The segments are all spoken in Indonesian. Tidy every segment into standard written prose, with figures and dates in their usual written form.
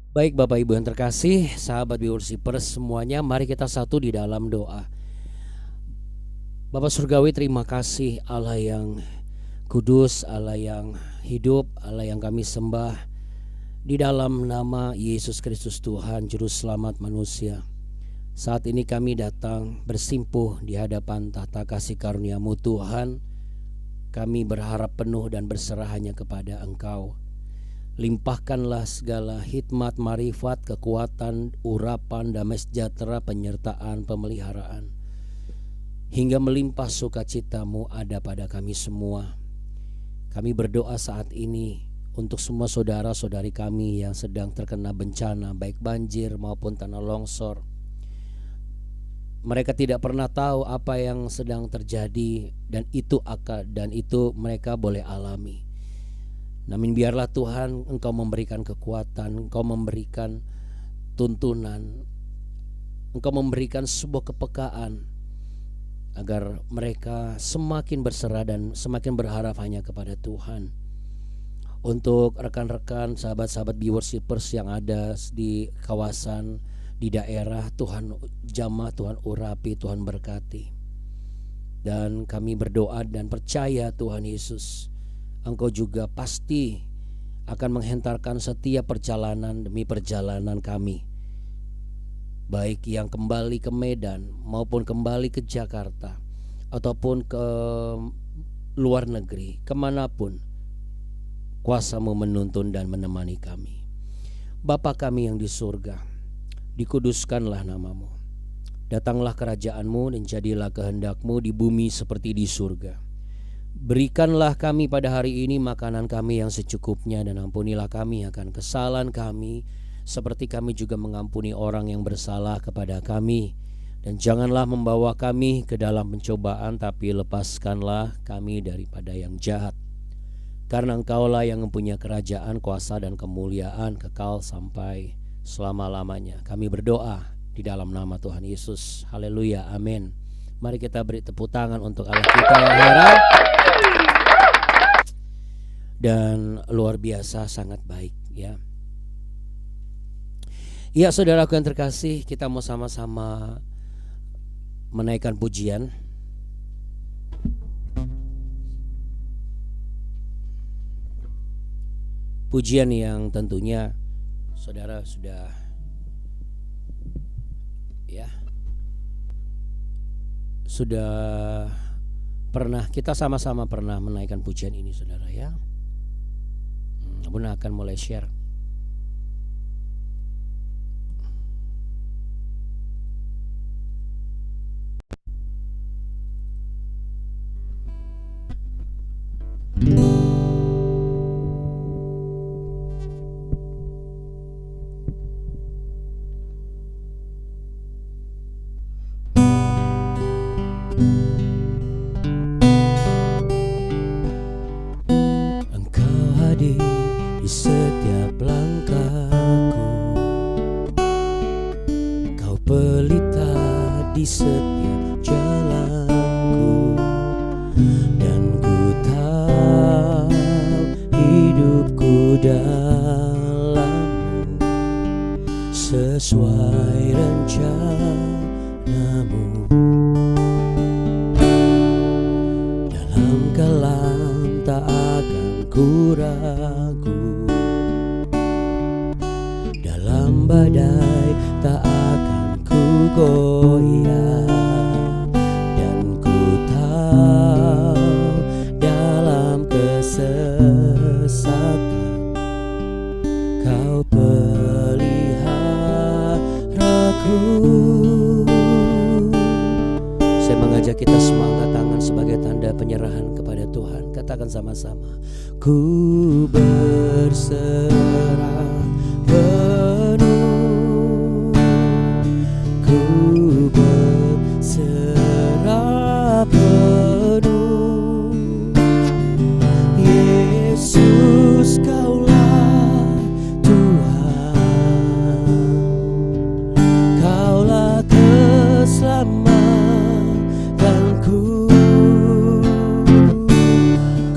Baik Bapak Ibu yang terkasih, sahabat Worshipers semuanya, mari kita satu di dalam doa. Bapak Surgawi, terima kasih Allah yang kudus, Allah yang hidup, Allah yang kami sembah. Di dalam nama Yesus Kristus Tuhan, Juru Selamat manusia, saat ini kami datang bersimpuh di hadapan tahta kasih karunia-Mu Tuhan. Kami berharap penuh dan berserah hanya kepada Engkau. Limpahkanlah segala hikmat, marifat, kekuatan, urapan, damai sejahtera, penyertaan, pemeliharaan, hingga melimpah sukacita-Mu ada pada kami semua. Kami berdoa saat ini untuk semua saudara-saudari kami yang sedang terkena bencana, baik banjir maupun tanah longsor. Mereka tidak pernah tahu apa yang sedang terjadi, dan itu mereka boleh alami. Namun biarlah Tuhan Engkau memberikan kekuatan, Engkau memberikan tuntunan, Engkau memberikan sebuah kepekaan agar mereka semakin berserah dan semakin berharap hanya kepada Tuhan. Untuk rekan-rekan, sahabat-sahabat Worshipers yang ada di kawasan, di daerah, Tuhan jamah, Tuhan urapi, Tuhan berkati. Dan kami berdoa dan percaya Tuhan Yesus, Engkau juga pasti akan menghentarkan setiap perjalanan demi perjalanan kami, baik yang kembali ke Medan maupun kembali ke Jakarta ataupun ke luar negeri, kemanapun kuasa-Mu menuntun dan menemani kami. Bapa kami yang di surga, dikuduskanlah nama-Mu. Datanglah kerajaan-Mu dan jadilah kehendak-Mu di bumi seperti di surga. Berikanlah kami pada hari ini makanan kami yang secukupnya, dan ampunilah kami akan kesalahan kami seperti kami juga mengampuni orang yang bersalah kepada kami. Dan janganlah membawa kami ke dalam pencobaan, tapi lepaskanlah kami daripada yang jahat. Karena Engkaulah yang mempunyai kerajaan, kuasa dan kemuliaan kekal sampai selama-lamanya. Kami berdoa di dalam nama Tuhan Yesus. Haleluya, amin. Mari kita beri tepuk tangan untuk Allah kita yang heran dan luar biasa, sangat baik ya. Ya saudaraku yang terkasih, kita mau sama-sama menaikkan pujian. Pujian yang tentunya saudara sudah pernah, kita sama-sama pernah menaikkan pujian ini saudara ya. Bunda akan mulai share. Setiap langkahku, Kau pelita di setiap jalanku, dan ku tahu hidupku dalam-Mu sesuai rencana-Mu. Dalam kelam tak akan ku ragu, badai tak akan ku goyah, dan ku tahu dalam kesesatan Kau peliharaku. Saya mengajak kita semua angkat tangan sebagai tanda penyerahan kepada Tuhan. Katakan sama-sama, ku berserah penuh, ku berserah penuh. Yesus, Kaulah Tuhan, Kaulah keselamatanku.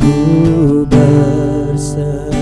Ku berserah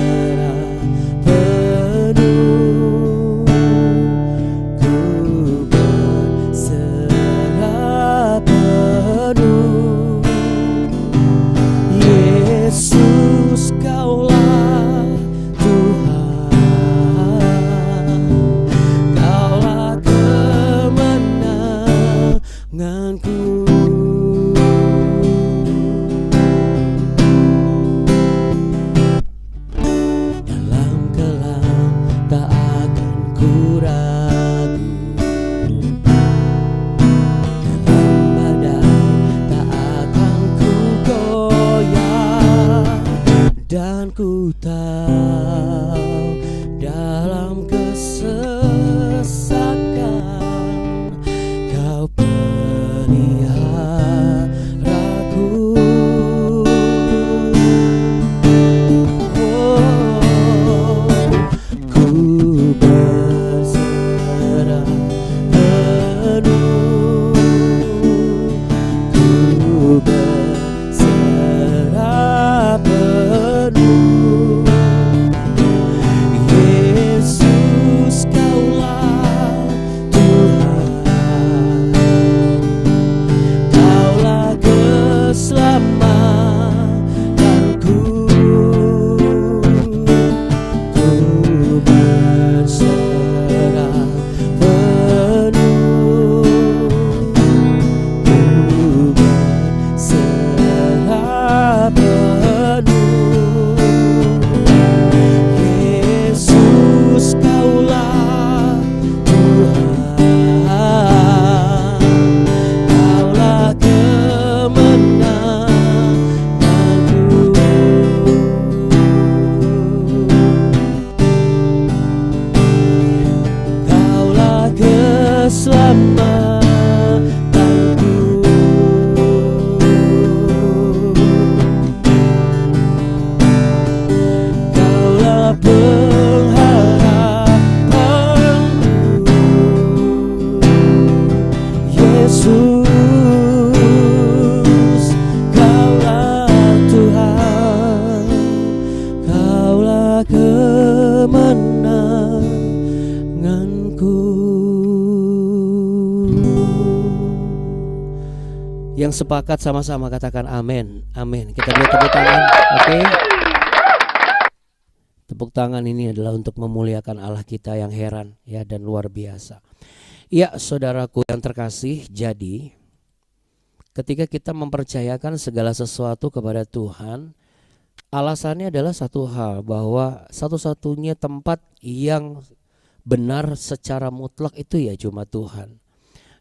pengharapanku. Yesus, Kaulah Tuhan, Kaulah kemenanganku. Yang sepakat sama-sama katakan amin. Amin. Kita beri tepuk tangan. Oke. Tepuk tangan ini adalah untuk memuliakan Allah kita yang heran ya dan luar biasa. Ya, saudaraku yang terkasih, jadi ketika kita mempercayakan segala sesuatu kepada Tuhan, alasannya adalah satu hal, bahwa satu-satunya tempat yang benar secara mutlak itu ya cuma Tuhan.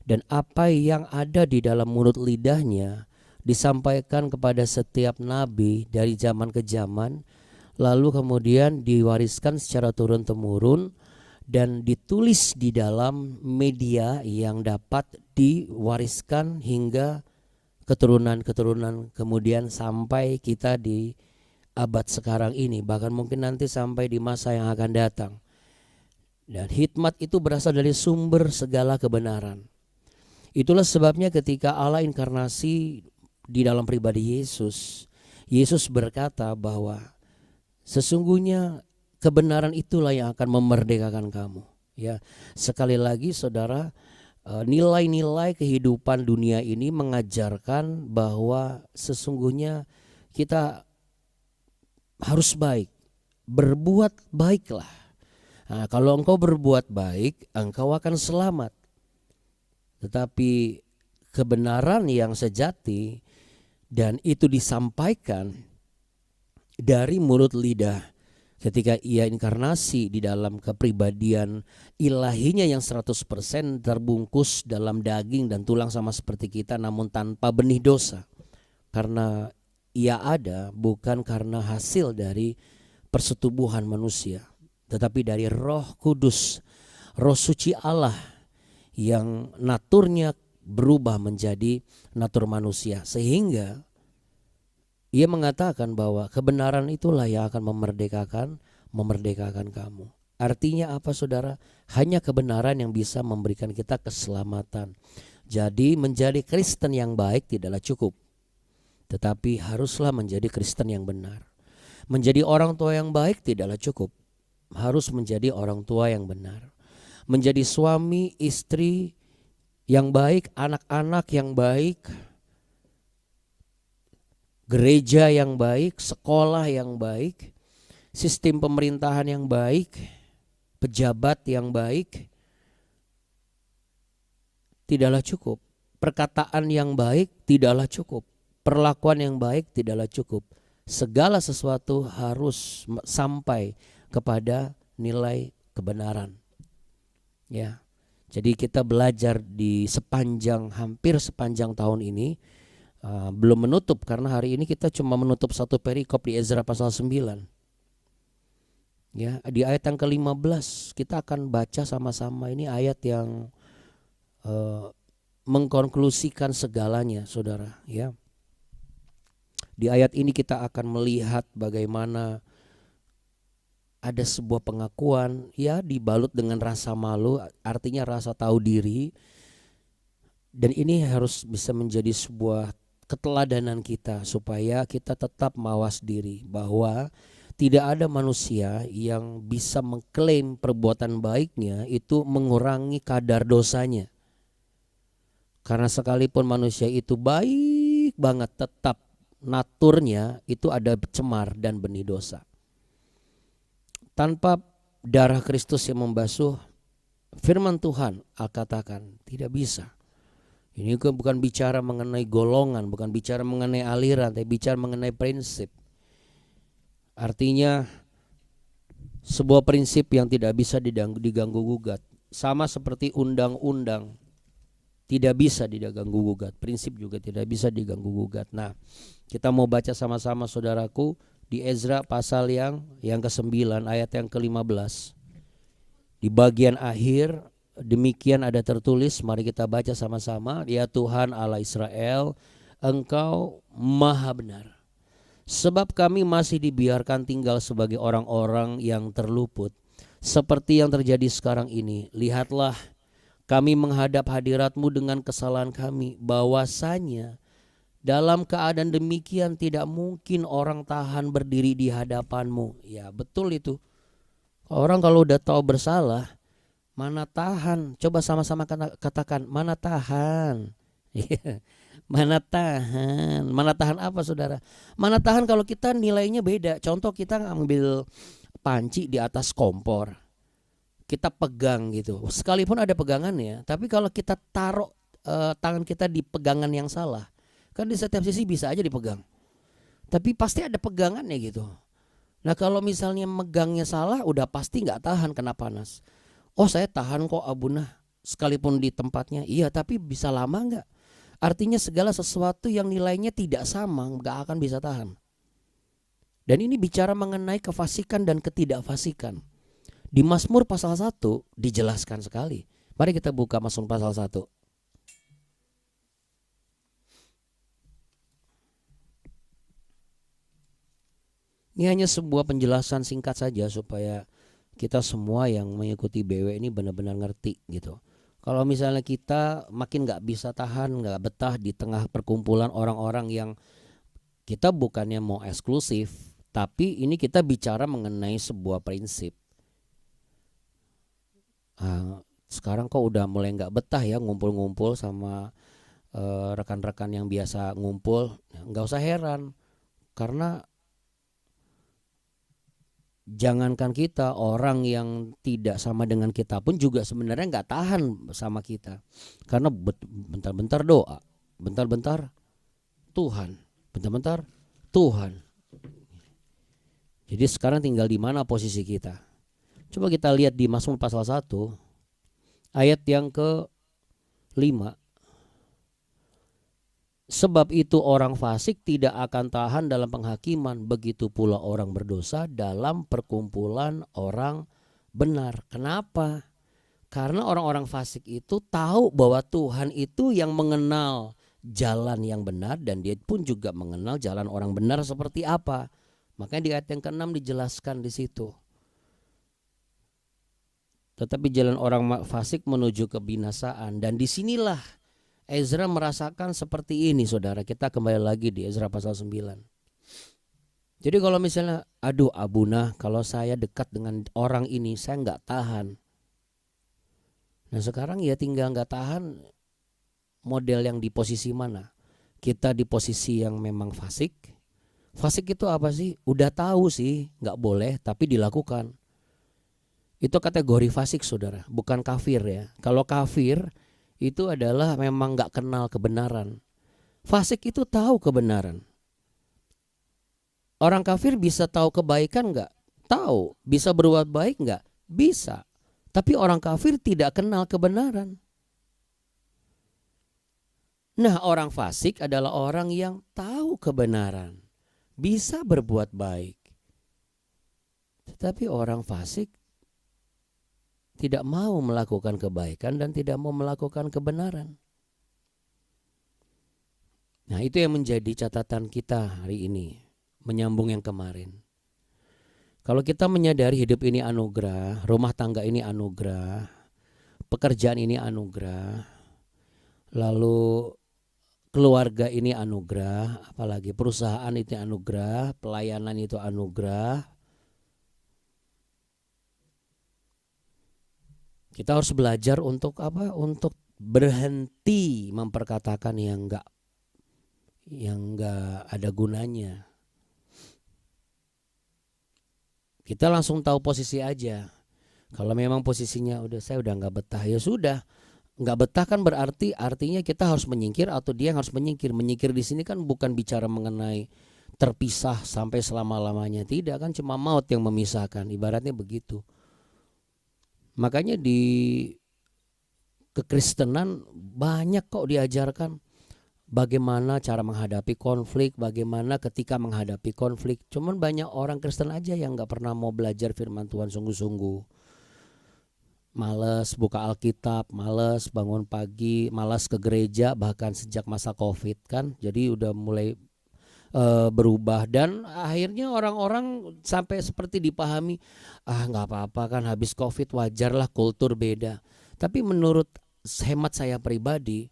Dan apa yang ada di dalam mulut lidahnya disampaikan kepada setiap nabi dari zaman ke zaman, lalu kemudian diwariskan secara turun-temurun dan ditulis di dalam media yang dapat diwariskan hingga keturunan-keturunan kemudian sampai kita di abad sekarang ini, bahkan mungkin nanti sampai di masa yang akan datang. Dan hikmat itu berasal dari sumber segala kebenaran. Itulah sebabnya ketika Allah inkarnasi di dalam pribadi Yesus, Yesus berkata bahwa sesungguhnya kebenaran itulah yang akan memerdekakan kamu. Ya, sekali lagi saudara, nilai-nilai kehidupan dunia ini mengajarkan bahwa sesungguhnya kita harus baik, berbuat baiklah. Nah, kalau engkau berbuat baik, engkau akan selamat. Tetapi kebenaran yang sejati dan itu disampaikan dari mulut lidah ketika ia inkarnasi di dalam kepribadian ilahinya yang 100% terbungkus dalam daging dan tulang sama seperti kita, namun tanpa benih dosa. Karena ia ada bukan karena hasil dari persetubuhan manusia, tetapi dari Roh Kudus, Roh Suci Allah yang naturnya berubah menjadi natur manusia. Sehingga ia mengatakan bahwa kebenaran itulah yang akan memerdekakan kamu. Artinya apa saudara? Hanya kebenaran yang bisa memberikan kita keselamatan. Jadi menjadi Kristen yang baik tidaklah cukup, tetapi haruslah menjadi Kristen yang benar. Menjadi orang tua yang baik tidaklah cukup, harus menjadi orang tua yang benar. Menjadi suami, istri yang baik, anak-anak yang baik, gereja yang baik, sekolah yang baik, sistem pemerintahan yang baik, pejabat yang baik, tidaklah cukup. Perkataan yang baik tidaklah cukup. Perlakuan yang baik tidaklah cukup. Segala sesuatu harus sampai kepada nilai kebenaran. Ya, jadi kita belajar di hampir sepanjang tahun ini, belum menutup karena hari ini kita cuma menutup satu perikop di Ezra pasal 9. Ya, di ayat yang ke-15 kita akan baca sama-sama. Ini ayat yang mengkonklusikan segalanya, saudara. Ya, di ayat ini kita akan melihat bagaimana ada sebuah pengakuan ya dibalut dengan rasa malu, artinya rasa tahu diri. Dan ini harus bisa menjadi sebuah keteladanan kita supaya kita tetap mawas diri bahwa tidak ada manusia yang bisa mengklaim perbuatan baiknya itu mengurangi kadar dosanya. Karena sekalipun manusia itu baik banget, tetap naturnya itu ada cemar dan benih dosa. Tanpa darah Kristus yang membasuh, firman Tuhan katakan tidak bisa. Ini bukan bicara mengenai golongan, bukan bicara mengenai aliran, tapi bicara mengenai prinsip. Artinya sebuah prinsip yang tidak bisa diganggu gugat. Sama seperti undang-undang tidak bisa diganggu gugat, prinsip juga tidak bisa diganggu gugat. Nah, kita mau baca sama-sama saudaraku di Ezra pasal yang ke-9 ayat yang ke-15. Di bagian akhir demikian ada tertulis, mari kita baca sama-sama. Ya Tuhan Allah Israel, Engkau maha benar. Sebab kami masih dibiarkan tinggal sebagai orang-orang yang terluput, seperti yang terjadi sekarang ini. Lihatlah, kami menghadap hadirat-Mu dengan kesalahan kami, bahwasanya dalam keadaan demikian tidak mungkin orang tahan berdiri di hadapan-Mu. Ya betul itu. Orang kalau udah tahu bersalah, mana tahan? Coba sama-sama katakan, mana tahan? Mana tahan? Mana tahan apa saudara? Mana tahan kalau kita nilainya beda. Contoh kita ngambil panci di atas kompor, kita pegang gitu. Sekalipun ada pegangannya, tapi kalau kita taruh tangan kita di pegangan yang salah, kan di setiap sisi bisa aja dipegang. Tapi pasti ada pegangannya gitu. Nah kalau misalnya megangnya salah, udah pasti nggak tahan kena panas. Oh saya tahan kok Abuna, sekalipun di tempatnya. Iya tapi bisa lama nggak? Artinya segala sesuatu yang nilainya tidak sama gak akan bisa tahan. Dan ini bicara mengenai kefasikan dan ketidakfasikan. Di Mazmur pasal 1 dijelaskan sekali. Mari kita buka Mazmur pasal 1. Ini hanya sebuah penjelasan singkat saja supaya kita semua yang mengikuti BW ini benar-benar ngerti gitu. Kalau misalnya kita makin gak bisa tahan, gak betah di tengah perkumpulan orang-orang yang kita bukannya mau eksklusif, tapi ini kita bicara mengenai sebuah prinsip. Sekarang kok udah mulai gak betah ya ngumpul-ngumpul sama rekan-rekan yang biasa ngumpul. Gak usah heran, karena jangankan kita, orang yang tidak sama dengan kita pun juga sebenarnya nggak tahan sama kita. Karena bentar-bentar doa, bentar-bentar Tuhan, bentar-bentar Tuhan. Jadi sekarang tinggal di mana posisi kita. Coba kita lihat di Mazmur pasal 1 ayat yang ke-5. Sebab itu orang fasik tidak akan tahan dalam penghakiman, begitu pula orang berdosa dalam perkumpulan orang benar. Kenapa? Karena orang-orang fasik itu tahu bahwa Tuhan itu yang mengenal jalan yang benar, dan dia pun juga mengenal jalan orang benar seperti apa. Makanya di ayat yang ke-6 dijelaskan di situ. Tetapi jalan orang fasik menuju kebinasaan, dan disinilah Ezra merasakan seperti ini saudara. Kita kembali lagi di Ezra pasal 9. Jadi kalau misalnya aduh Abuna, kalau saya dekat dengan orang ini saya nggak tahan. Nah sekarang ya tinggal nggak tahan model yang di posisi mana. Kita di posisi yang memang fasik. Fasik itu apa sih? Udah tahu sih nggak boleh tapi dilakukan. Itu kategori fasik saudara, bukan kafir ya. Kalau kafir itu adalah memang gak kenal kebenaran. Fasik itu tahu kebenaran. Orang kafir bisa tahu kebaikan gak? Tahu. Bisa berbuat baik gak? Bisa. Tapi orang kafir tidak kenal kebenaran. Nah orang fasik adalah orang yang tahu kebenaran, bisa berbuat baik. Tetapi orang fasik tidak mau melakukan kebaikan dan tidak mau melakukan kebenaran. Nah itu yang menjadi catatan kita hari ini, menyambung yang kemarin. Kalau kita menyadari hidup ini anugerah, rumah tangga ini anugerah, pekerjaan ini anugerah, lalu keluarga ini anugerah, apalagi perusahaan itu anugerah, pelayanan itu anugerah, kita harus belajar untuk apa? Untuk berhenti memperkatakan yang enggak ada gunanya. Kita langsung tahu posisi aja. Kalau memang posisinya saya udah enggak betah, ya sudah. Enggak betah kan berarti artinya kita harus menyingkir atau dia yang harus menyingkir. Menyingkir di sini kan bukan bicara mengenai terpisah sampai selama-lamanya, tidak, kan cuma maut yang memisahkan, ibaratnya begitu. Makanya di kekristenan banyak kok diajarkan bagaimana cara menghadapi konflik, bagaimana ketika menghadapi konflik. Cuman banyak orang Kristen aja yang gak pernah mau belajar firman Tuhan sungguh-sungguh. Males buka Alkitab, males bangun pagi, malas ke gereja, bahkan sejak masa COVID kan. Jadi udah mulai berubah, dan akhirnya orang-orang sampai seperti dipahami, nggak apa-apa kan habis COVID, wajarlah kultur beda. Tapi menurut hemat saya pribadi,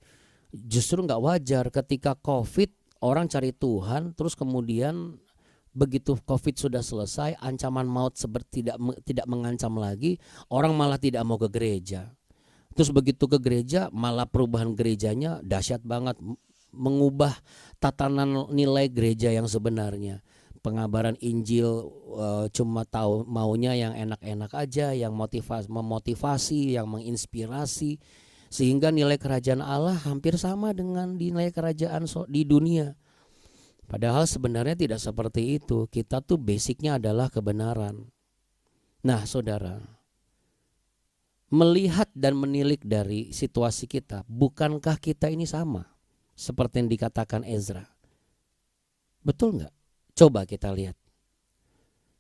justru nggak wajar ketika COVID orang cari Tuhan, terus kemudian begitu COVID sudah selesai, ancaman maut seperti tidak mengancam lagi, orang malah tidak mau ke gereja. Terus begitu ke gereja, malah perubahan gerejanya dahsyat banget, mengubah tatanan nilai gereja yang sebenarnya. Pengabaran Injil cuma tahu maunya yang enak-enak aja, yang memotivasi, yang menginspirasi, sehingga nilai kerajaan Allah hampir sama dengan nilai kerajaan di dunia. Padahal sebenarnya tidak seperti itu. Kita tuh basicnya adalah kebenaran. Nah, saudara, melihat dan menilik dari situasi kita, bukankah kita ini sama seperti yang dikatakan Ezra? Betul nggak? Coba kita lihat.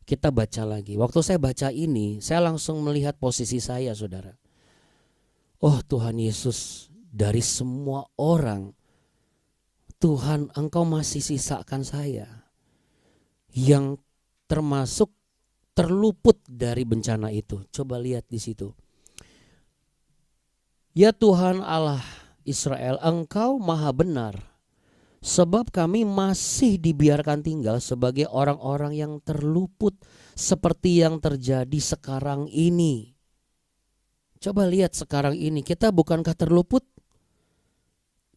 Kita baca lagi. Waktu saya baca ini, saya langsung melihat posisi saya, saudara. Oh Tuhan Yesus, dari semua orang, Tuhan, Engkau masih sisakan saya yang termasuk terluput dari bencana itu. Coba lihat di situ. Ya Tuhan Allah Israel, Engkau maha benar, sebab kami masih dibiarkan tinggal sebagai orang-orang yang terluput seperti yang terjadi sekarang ini. Coba lihat sekarang ini, kita bukankah terluput?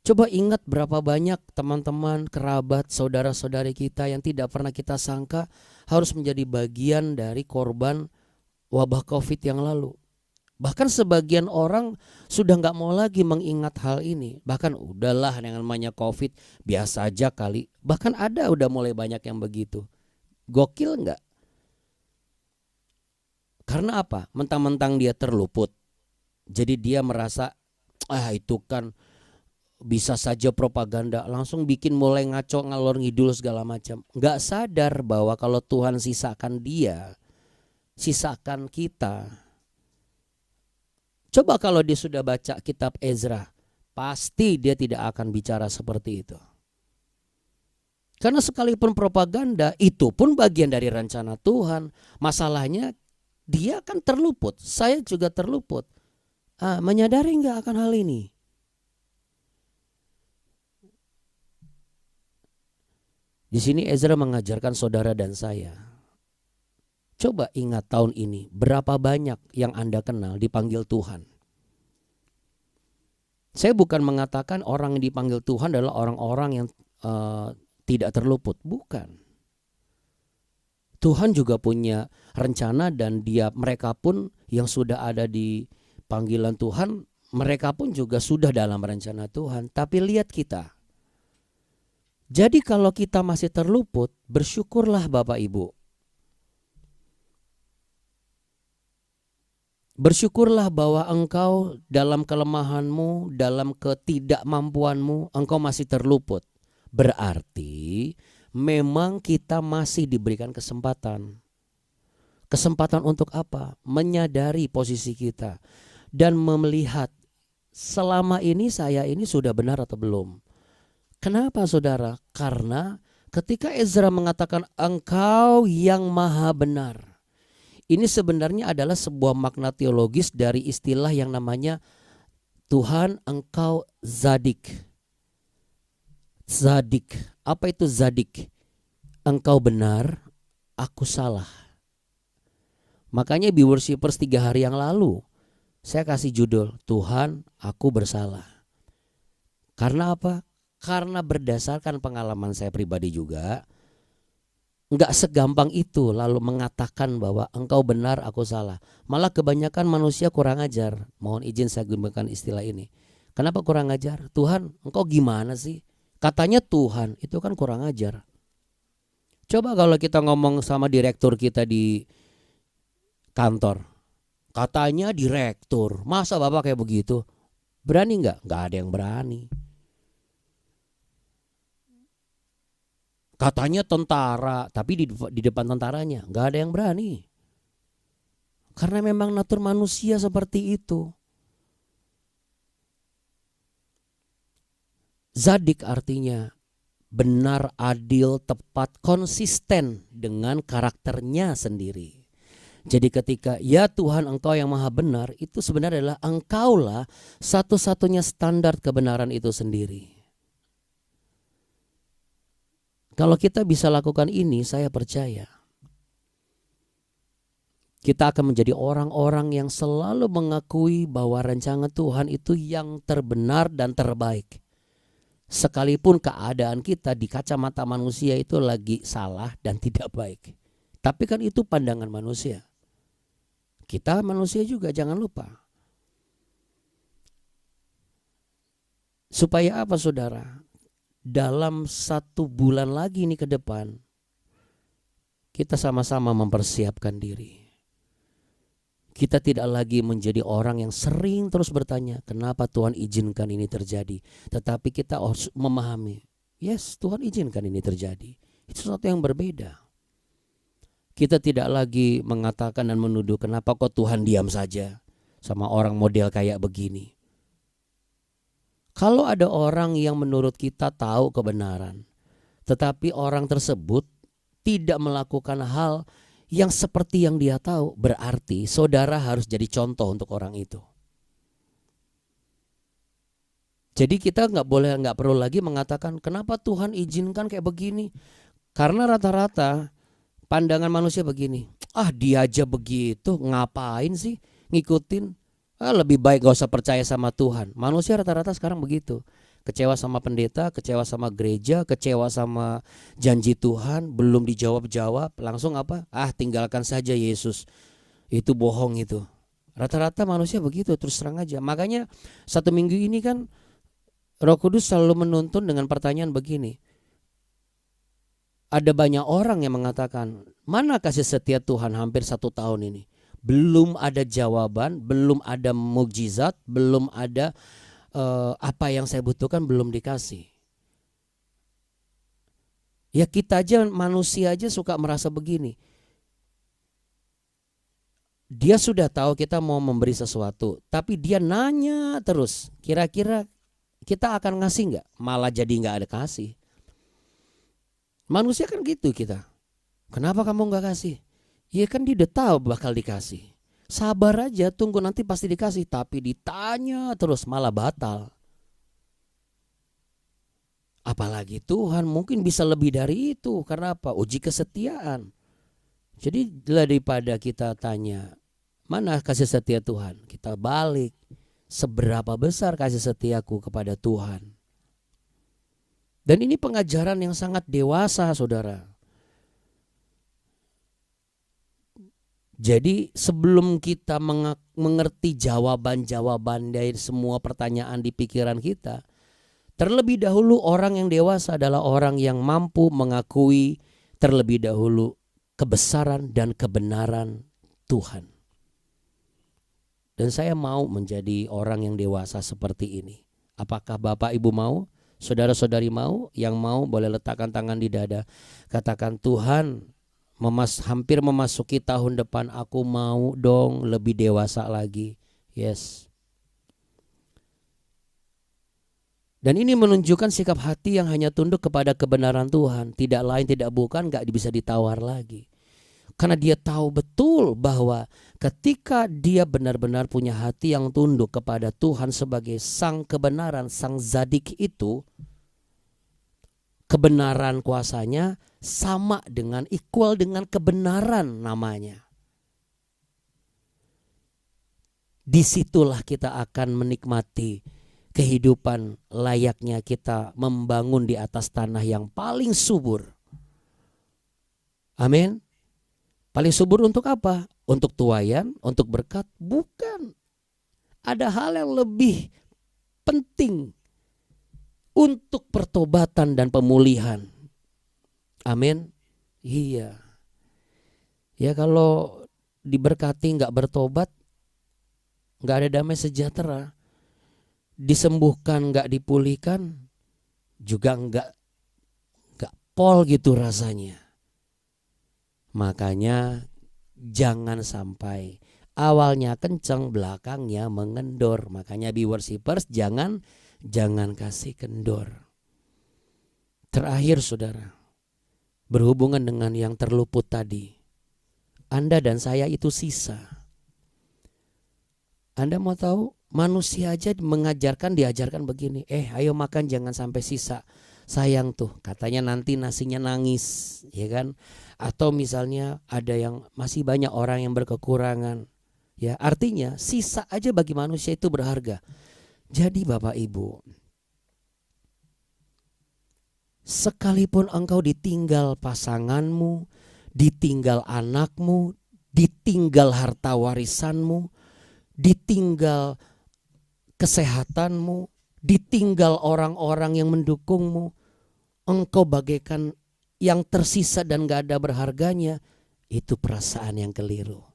Coba ingat berapa banyak teman-teman, kerabat, saudara-saudari kita yang tidak pernah kita sangka harus menjadi bagian dari korban wabah COVID yang lalu. Bahkan sebagian orang sudah gak mau lagi mengingat hal ini. Bahkan udahlah dengan namanya COVID, biasa aja kali. Bahkan ada udah mulai banyak yang begitu. Gokil gak? Karena apa? Mentang-mentang dia terluput, jadi dia merasa itu kan bisa saja propaganda, langsung bikin mulai ngaco ngalor ngidul segala macam. Gak sadar bahwa kalau Tuhan sisakan dia, sisakan kita. Coba kalau dia sudah baca kitab Ezra, pasti dia tidak akan bicara seperti itu. Karena sekalipun propaganda, itu pun bagian dari rencana Tuhan. Masalahnya dia kan terluput, saya juga terluput. Menyadari nggak akan hal ini? Di sini Ezra mengajarkan saudara dan saya. Coba ingat tahun ini, berapa banyak yang Anda kenal dipanggil Tuhan. Saya bukan mengatakan orang yang dipanggil Tuhan adalah orang-orang yang tidak terluput. Bukan. Tuhan juga punya rencana, dan mereka pun yang sudah ada di panggilan Tuhan, mereka pun juga sudah dalam rencana Tuhan. Tapi lihat kita. Jadi kalau kita masih terluput, bersyukurlah Bapak Ibu. Bersyukurlah bahwa engkau dalam kelemahanmu, dalam ketidakmampuanmu, engkau masih terluput. Berarti memang kita masih diberikan kesempatan. Kesempatan untuk apa? Menyadari posisi kita dan melihat selama ini saya ini sudah benar atau belum. Kenapa saudara? Karena ketika Ezra mengatakan engkau yang maha benar, ini sebenarnya adalah sebuah makna teologis dari istilah yang namanya Tuhan engkau zadik. Zadik. Apa itu zadik? Engkau benar, aku salah. Makanya di Worshipers 3 hari yang lalu saya kasih judul Tuhan aku bersalah. Karena apa? Karena berdasarkan pengalaman saya pribadi juga, nggak segampang itu lalu mengatakan bahwa engkau benar aku salah. Malah kebanyakan manusia kurang ajar. Mohon izin saya gunakan istilah ini. Kenapa kurang ajar? Tuhan engkau gimana sih? Katanya Tuhan, itu kan kurang ajar. Coba kalau kita ngomong sama direktur kita di kantor, katanya direktur, masa Bapak kayak begitu? Berani nggak? Nggak ada yang berani. Katanya tentara, tapi di depan tentaranya nggak ada yang berani. Karena memang natur manusia seperti itu. Zadik artinya benar, adil, tepat, konsisten dengan karakternya sendiri. Jadi ketika ya Tuhan Engkau yang maha benar, itu sebenarnya adalah Engkaulah satu-satunya standar kebenaran itu sendiri. Kalau kita bisa lakukan ini, saya percaya kita akan menjadi orang-orang yang selalu mengakui bahwa rencana Tuhan itu yang terbenar dan terbaik. Sekalipun keadaan kita di kacamata manusia itu lagi salah dan tidak baik. Tapi kan itu pandangan manusia. Kita manusia juga, jangan lupa. Supaya apa saudara? Dalam 1 bulan lagi ini ke depan, kita sama-sama mempersiapkan diri. Kita tidak lagi menjadi orang yang sering terus bertanya, kenapa Tuhan izinkan ini terjadi? Tetapi kita harus memahami, yes, Tuhan izinkan ini terjadi. Itu sesuatu yang berbeda. Kita tidak lagi mengatakan dan menuduh, kenapa kok Tuhan diam saja sama orang model kayak begini. Kalau ada orang yang menurut kita tahu kebenaran, tetapi orang tersebut tidak melakukan hal yang seperti yang dia tahu, berarti saudara harus jadi contoh untuk orang itu. Jadi kita nggak perlu lagi mengatakan kenapa Tuhan izinkan kayak begini. Karena rata-rata pandangan manusia begini, dia aja begitu, ngapain sih ngikutin? Lebih baik gak usah percaya sama Tuhan. Manusia rata-rata sekarang begitu. Kecewa sama pendeta, kecewa sama gereja, kecewa sama janji Tuhan, belum dijawab-jawab, langsung apa? Tinggalkan saja Yesus. Itu bohong itu. Rata-rata manusia begitu, terus terang aja. Makanya 1 minggu ini kan Roh Kudus selalu menuntun dengan pertanyaan begini. Ada banyak orang yang mengatakan, mana kasih setia Tuhan hampir 1 tahun ini? Belum ada jawaban, belum ada mukjizat, belum ada apa yang saya butuhkan belum dikasih. Ya kita aja, manusia aja suka merasa begini. Dia sudah tahu kita mau memberi sesuatu, tapi dia nanya terus, kira-kira kita akan ngasih nggak? Malah jadi nggak ada kasih. Manusia kan gitu kita. Kenapa kamu nggak kasih? Ya kan dia udah tahu bakal dikasih. Sabar aja, tunggu nanti pasti dikasih. Tapi ditanya terus malah batal. Apalagi Tuhan mungkin bisa lebih dari itu. Karena apa? Uji kesetiaan. Jadi daripada kita tanya, mana kasih setia Tuhan? Kita balik, seberapa besar kasih setiaku kepada Tuhan? Dan ini pengajaran yang sangat dewasa, saudara. Jadi sebelum kita mengerti jawaban-jawaban dari semua pertanyaan di pikiran kita, terlebih dahulu orang yang dewasa adalah orang yang mampu mengakui terlebih dahulu kebesaran dan kebenaran Tuhan. Dan saya mau menjadi orang yang dewasa seperti ini. Apakah Bapak Ibu mau? Saudara-saudari mau? Yang mau boleh letakkan tangan di dada. Katakan, Tuhan, hampir memasuki tahun depan, aku mau dong lebih dewasa lagi. Yes. Dan ini menunjukkan sikap hati yang hanya tunduk kepada kebenaran Tuhan. Tidak lain tidak bukan, gak bisa ditawar lagi. Karena dia tahu betul bahwa ketika dia benar-benar punya hati yang tunduk kepada Tuhan sebagai sang kebenaran, sang zadik itu, kebenaran kuasanya sama dengan, equal dengan kebenaran namanya. Disitulah kita akan menikmati kehidupan layaknya kita membangun di atas tanah yang paling subur. Amin. Paling subur untuk apa? Untuk tuaian, untuk berkat? Bukan. Ada hal yang lebih penting untuk pertobatan dan pemulihan. Amin. Iya. Ya kalau diberkati nggak bertobat, nggak ada damai sejahtera. Disembuhkan nggak dipulihkan, juga nggak pol gitu rasanya. Makanya jangan sampai awalnya kencang, belakangnya mengendor. Makanya be worshipers jangan kasih kendor. Terakhir saudara, berhubungan dengan yang terluput tadi, Anda dan saya itu sisa. Anda mau tahu, manusia aja diajarkan begini, ayo makan jangan sampai sisa. Sayang tuh, katanya nanti nasinya nangis, ya kan? Atau misalnya ada yang masih banyak orang yang berkekurangan. Ya, artinya sisa aja bagi manusia itu berharga. Jadi Bapak Ibu, sekalipun engkau ditinggal pasanganmu, ditinggal anakmu, ditinggal harta warisanmu, ditinggal kesehatanmu, ditinggal orang-orang yang mendukungmu, engkau bagaikan yang tersisa dan gak ada berharganya. Itu perasaan yang keliru.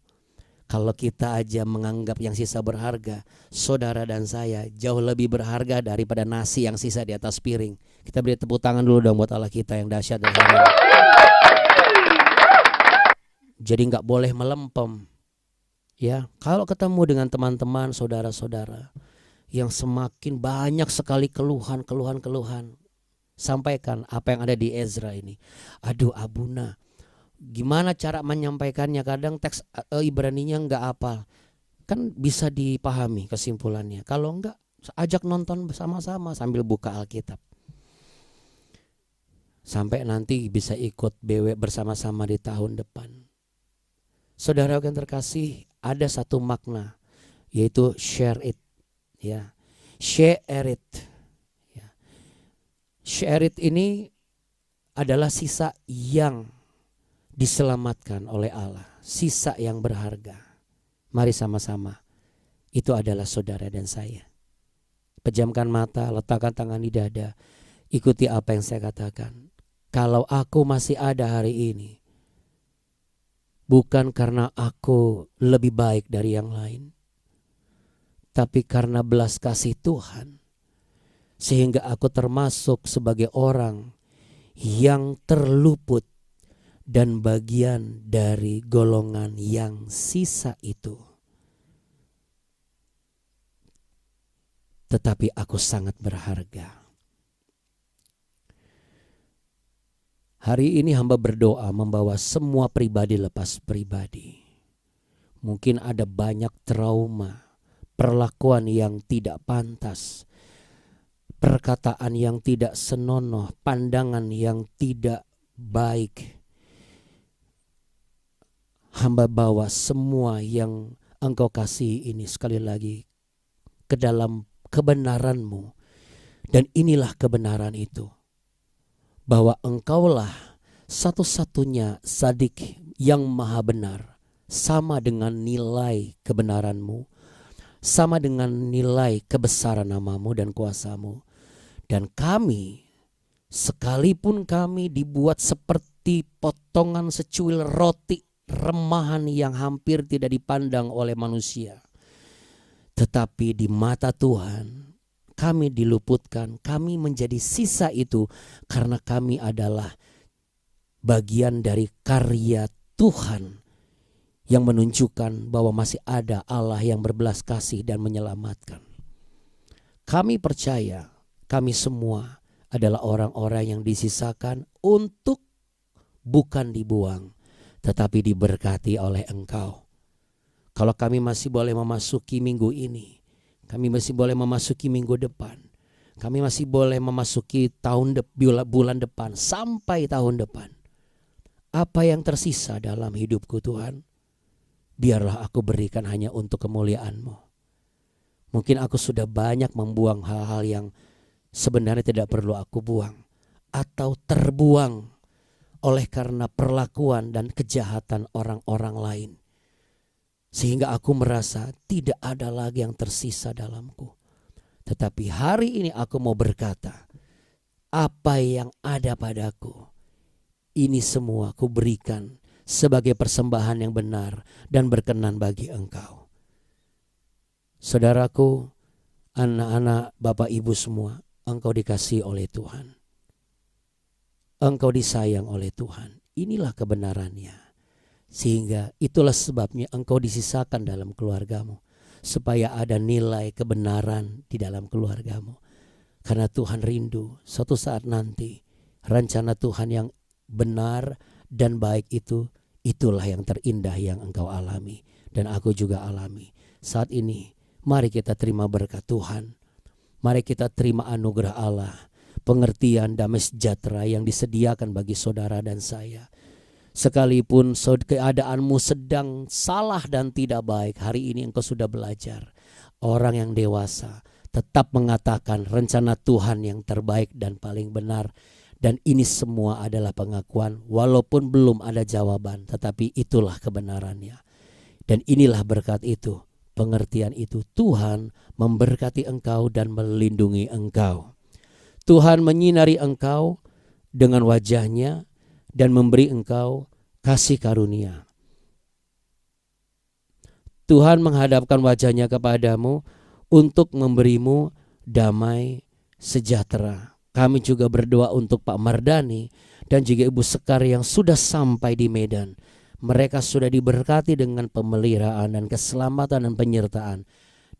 Kalau kita aja menganggap yang sisa berharga, saudara dan saya jauh lebih berharga daripada nasi yang sisa di atas piring. Kita beri tepuk tangan dulu dong buat Allah kita yang dahsyat dan hari ini. Jadi gak boleh melempem. Ya, kalau ketemu dengan teman-teman, saudara-saudara yang semakin banyak sekali keluhan, sampaikan apa yang ada di Ezra ini. Aduh Abuna, gimana cara menyampaikannya? Kadang teks Ibraninya nggak hafal. Kan bisa dipahami kesimpulannya. Kalau enggak, ajak nonton bersama-sama sambil buka Alkitab. Sampai nanti bisa ikut BW bersama-sama di tahun depan. Saudara yang terkasih, ada satu makna, yaitu share it. Ya, share it. Share it ini adalah sisa yang diselamatkan oleh Allah, sisa yang berharga. Mari sama-sama, itu adalah saudara dan saya. Pejamkan mata, letakkan tangan di dada, ikuti apa yang saya katakan. Kalau aku masih ada hari ini, bukan karena aku lebih baik dari yang lain, tapi karena belas kasih Tuhan, sehingga aku termasuk sebagai orang yang terluput dan bagian dari golongan yang sisa itu. Tetapi aku sangat berharga. Hari ini hamba berdoa membawa semua pribadi lepas pribadi. Mungkin ada banyak trauma, perlakuan yang tidak pantas, perkataan yang tidak senonoh, pandangan yang tidak baik. Hamba bawa semua yang engkau kasih ini sekali lagi ke dalam kebenaran-Mu. Dan inilah kebenaran itu, bahwa engkaulah satu-satunya Sadik yang maha benar, sama dengan nilai kebenaran-Mu, sama dengan nilai kebesaran nama-Mu dan kuasa-Mu. Dan kami, sekalipun kami dibuat seperti potongan secuil roti remahan yang hampir tidak dipandang oleh manusia, tetapi di mata Tuhan kami diluputkan, kami menjadi sisa itu karena kami adalah bagian dari karya Tuhan yang menunjukkan bahwa masih ada Allah yang berbelas kasih dan menyelamatkan. Kami percaya kami semua adalah orang-orang yang disisakan untuk bukan dibuang, tetapi diberkati oleh Engkau. Kalau kami masih boleh memasuki minggu ini, kami masih boleh memasuki minggu depan, kami masih boleh memasuki bulan depan sampai tahun depan. Apa yang tersisa dalam hidupku Tuhan, biarlah aku berikan hanya untuk kemuliaan-Mu. Mungkin aku sudah banyak membuang hal-hal yang sebenarnya tidak perlu aku buang, atau terbuang oleh karena perlakuan dan kejahatan orang-orang lain, sehingga aku merasa tidak ada lagi yang tersisa dalamku. Tetapi hari ini aku mau berkata, apa yang ada padaku, ini semua aku berikan sebagai persembahan yang benar dan berkenan bagi Engkau. Saudaraku, anak-anak, bapak ibu semua, engkau dikasihi oleh Tuhan. Engkau disayang oleh Tuhan. Inilah kebenarannya. Sehingga itulah sebabnya engkau disisakan dalam keluargamu, supaya ada nilai kebenaran di dalam keluargamu. Karena Tuhan rindu suatu saat nanti rencana Tuhan yang benar dan baik itulah yang terindah yang engkau alami dan aku juga alami. Saat ini mari kita terima berkat Tuhan. Mari kita terima anugerah Allah, pengertian damai sejahtera yang disediakan bagi saudara dan saya. Sekalipun keadaanmu sedang salah dan tidak baik, hari ini engkau sudah belajar. Orang yang dewasa tetap mengatakan rencana Tuhan yang terbaik dan paling benar. Dan ini semua adalah pengakuan walaupun belum ada jawaban, tetapi itulah kebenarannya. Dan inilah berkat itu, pengertian itu. Tuhan memberkati engkau dan melindungi engkau. Tuhan menyinari engkau dengan wajahnya dan memberi engkau kasih karunia. Tuhan menghadapkan wajahnya kepadamu untuk memberimu damai sejahtera. Kami juga berdoa untuk Pak Mardani dan juga Ibu Sekar yang sudah sampai di Medan. Mereka sudah diberkati dengan pemeliharaan dan keselamatan dan penyertaan.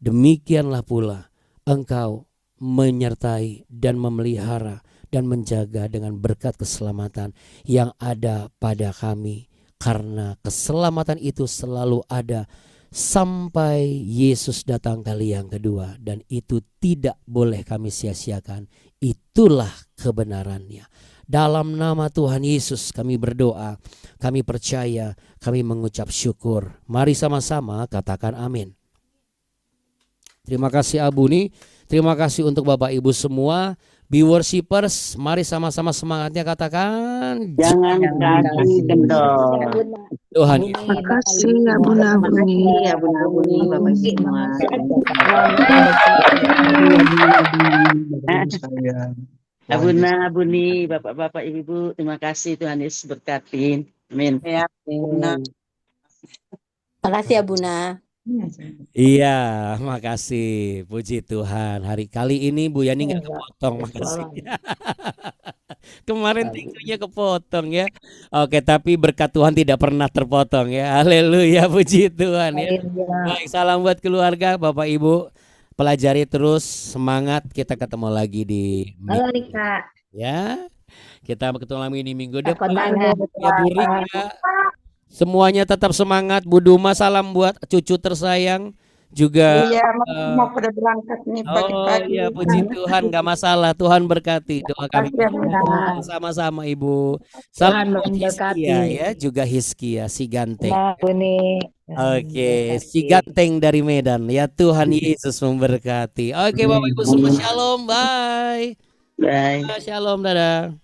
Demikianlah pula engkau menyertai dan memelihara dan menjaga dengan berkat keselamatan yang ada pada kami. Karena keselamatan itu selalu ada sampai Yesus datang kali yang kedua. Dan itu tidak boleh kami sia-siakan. Itulah kebenarannya. Dalam nama Tuhan Yesus kami berdoa, kami percaya, kami mengucap syukur. Mari sama-sama katakan amin. Terima kasih Abuni, terima kasih untuk Bapak Ibu semua. Be worshippers, mari sama-sama semangatnya katakan jangan kasih kendor. Tuhan. Terima kasih Abuni, Bapak semua. Abuni, Bapak-bapak, Ibu, terima kasih, Tuhan Yesus berkatin. Amin. Ya, Terima kasih Abuna. Iya, makasih. Puji Tuhan. Hari kali ini Bu Yani nggak kepotong, makasih. Kemarin tikunya kepotong ya. Oke, tapi berkat Tuhan tidak pernah terpotong ya. Haleluya, puji Tuhan ya. Baik, salam buat keluarga, Bapak Ibu. Pelajari terus, semangat. Kita ketemu lagi di Halo Rika. ya. Kita ketemu lagi di minggu depan. Kondangan. Ya, Bu Rika. Semuanya tetap semangat. Bu Duma, salam buat cucu tersayang juga. Iya, mau pada berangkat nih pagi-pagi. Oh iya, puji Tuhan, gak masalah. Tuhan berkati doa kami. Makasih, Sama-sama Ibu. Salam buat memberkati. Hiskia ya, juga Hiskia si ganteng. Buni. Oke, si ganteng dari Medan. Ya Tuhan Yesus memberkati. Oke, Bapak Ibu semua, shalom, bye. Bye. Shalom, dadah.